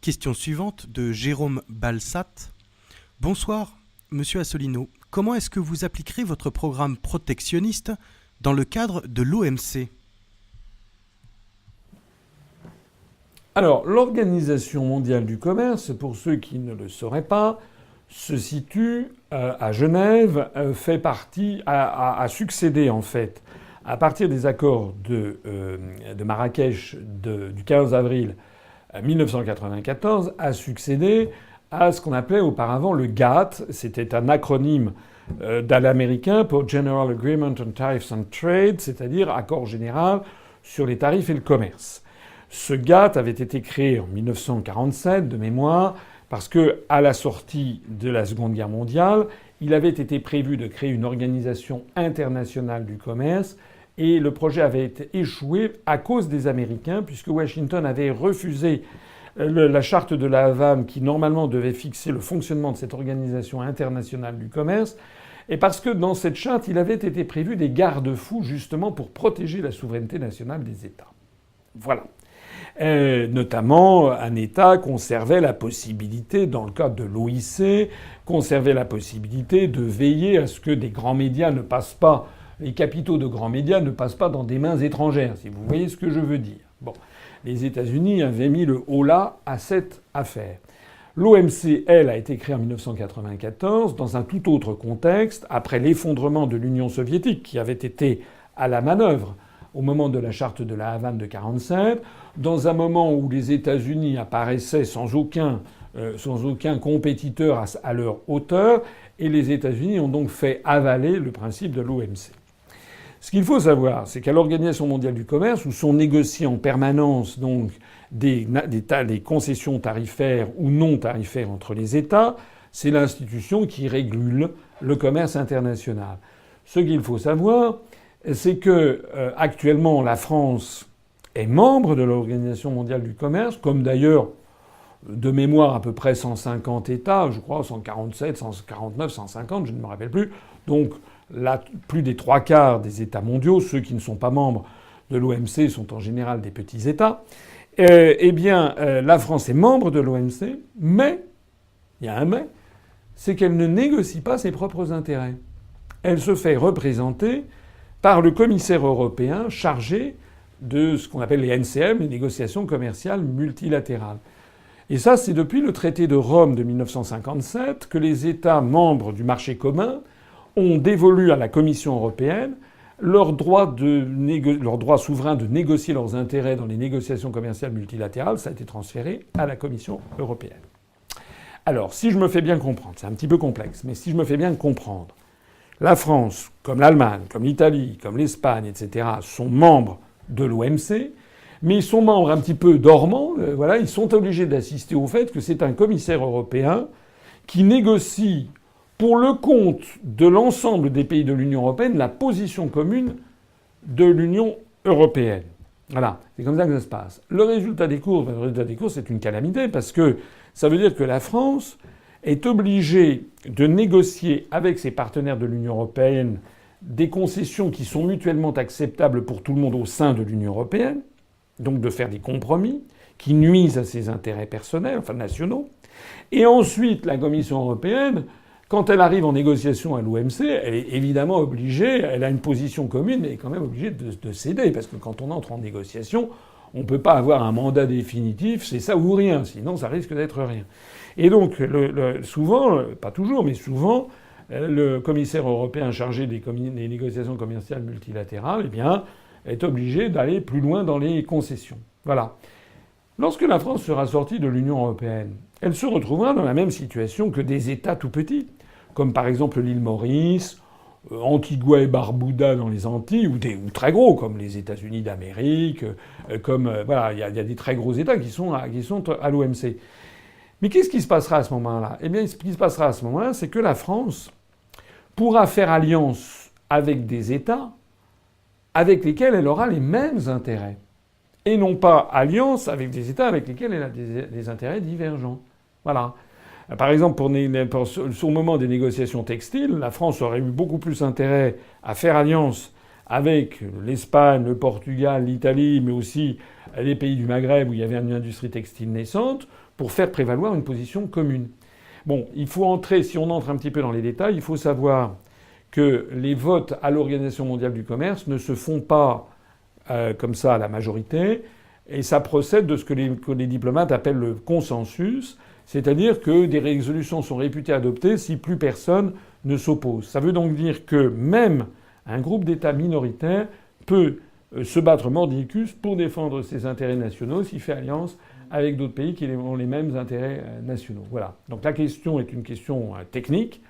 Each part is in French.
Question suivante de Jérôme Balsat. Bonsoir, Monsieur Asselineau. Comment est-ce que vous appliquerez votre programme protectionniste dans le cadre de l'OMC ? Alors, l'Organisation mondiale du commerce, pour ceux qui ne le sauraient pas, se situe à Genève, fait partie, a succédé en fait, à partir des accords de Marrakech du 15 avril 1994, a succédé à ce qu'on appelait auparavant le GATT. C'était un acronyme d'américain pour General Agreement on Tariffs and Trade, c'est-à-dire accord général sur les tarifs et le commerce. Ce GATT avait été créé en 1947 de mémoire parce que, à la sortie de la Seconde Guerre mondiale, il avait été prévu de créer une organisation internationale du commerce et le projet avait été échoué à cause des Américains puisque Washington avait refusé la charte de la Havane qui normalement devait fixer le fonctionnement de cette organisation internationale du commerce et parce que dans cette charte, il avait été prévu des garde-fous justement pour protéger la souveraineté nationale des États. Voilà. Notamment, un État conservait la possibilité, dans le cadre de l'OIC, conservait la possibilité de veiller à ce que des grands médias ne passent pas, les capitaux de grands médias ne passent pas dans des mains étrangères, si vous voyez ce que je veux dire. Bon. Les États-Unis avaient mis le holà à cette affaire. L'OMC, elle, a été créée en 1994 dans un tout autre contexte, après l'effondrement de l'Union soviétique, qui avait été à la manœuvre au moment de la charte de la Havane de 1947, dans un moment où les États-Unis apparaissaient sans aucun compétiteur à leur hauteur, et les États-Unis ont donc fait avaler le principe de l'OMC. Ce qu'il faut savoir, c'est qu'à l'Organisation mondiale du commerce, où sont négociées en permanence donc des concessions tarifaires ou non tarifaires entre les États, c'est l'institution qui régule le commerce international. Ce qu'il faut savoir, c'est que actuellement la France est membre de l'Organisation mondiale du commerce, comme d'ailleurs de mémoire à peu près 150 États, je crois 147, 149, 150, je ne me rappelle plus. Donc plus des trois quarts des États mondiaux, ceux qui ne sont pas membres de l'OMC sont en général des petits États. La France est membre de l'OMC, mais il y a un mais, c'est qu'elle ne négocie pas ses propres intérêts. Elle se fait représenter par le commissaire européen chargé de ce qu'on appelle les NCM, les négociations commerciales multilatérales. Et ça, c'est depuis le traité de Rome de 1957 que les États membres du marché commun ont dévolu à la Commission européenne leur droit souverain de négocier leurs intérêts dans les négociations commerciales multilatérales. Ça a été transféré à la Commission européenne. Alors, si je me fais bien comprendre, c'est un petit peu complexe, mais si je me fais bien comprendre, la France, comme l'Allemagne, comme l'Italie, comme l'Espagne, etc., sont membres de l'OMC, mais ils sont membres un petit peu dormants. Voilà, ils sont obligés d'assister au fait que c'est un commissaire européen qui négocie pour le compte de l'ensemble des pays de l'Union européenne la position commune de l'Union européenne. Voilà, c'est comme ça que ça se passe. Le résultat des courses, c'est une calamité parce que ça veut dire que la France est obligée de négocier avec ses partenaires de l'Union européenne des concessions qui sont mutuellement acceptables pour tout le monde au sein de l'Union européenne, donc de faire des compromis qui nuisent à ses intérêts personnels, enfin nationaux. Et ensuite, la Commission européenne, quand elle arrive en négociation à l'OMC, elle est évidemment obligée, elle a une position commune, mais elle est quand même obligée de céder, parce que quand on entre en négociation, on ne peut pas avoir un mandat définitif, c'est ça ou rien, sinon ça risque d'être rien. Et donc, souvent, pas toujours, mais souvent, le commissaire européen chargé des négociations commerciales multilatérales, est obligé d'aller plus loin dans les concessions. Voilà. Lorsque la France sera sortie de l'Union européenne, elle se retrouvera dans la même situation que des États tout petits, comme par exemple l'île Maurice, Antigua et Barbuda dans les Antilles, ou très gros, comme les États-Unis d'Amérique, il y a des très gros États qui sont à l'OMC. Mais qu'est-ce qui se passera à ce moment-là ? Eh bien, ce qui se passera à ce moment-là, c'est que la France pourra faire alliance avec des États avec lesquels elle aura les mêmes intérêts. Et non pas alliance avec des États avec lesquels elle a des intérêts divergents. Voilà. Par exemple, sur le moment des négociations textiles, la France aurait eu beaucoup plus intérêt à faire alliance avec l'Espagne, le Portugal, l'Italie, mais aussi les pays du Maghreb où il y avait une industrie textile naissante, pour faire prévaloir une position commune. Bon, si on entre un petit peu dans les détails, il faut savoir que les votes à l'Organisation mondiale du commerce ne se font pas comme ça à la majorité, et ça procède de ce que les diplomates appellent le consensus, c'est-à-dire que des résolutions sont réputées adoptées si plus personne ne s'oppose. Ça veut donc dire que même un groupe d'États minoritaires peut se battre mordicus pour défendre ses intérêts nationaux s'il fait alliance avec d'autres pays qui ont les mêmes intérêts nationaux. Voilà. Donc la question est une question technique.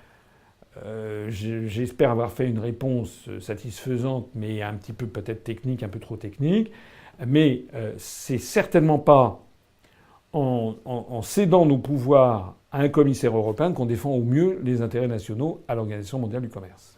J'espère avoir fait une réponse satisfaisante, mais un petit peu peut-être technique, un peu trop technique. Mais c'est certainement pas en cédant nos pouvoirs à un commissaire européen qu'on défend au mieux les intérêts nationaux à l'Organisation mondiale du commerce.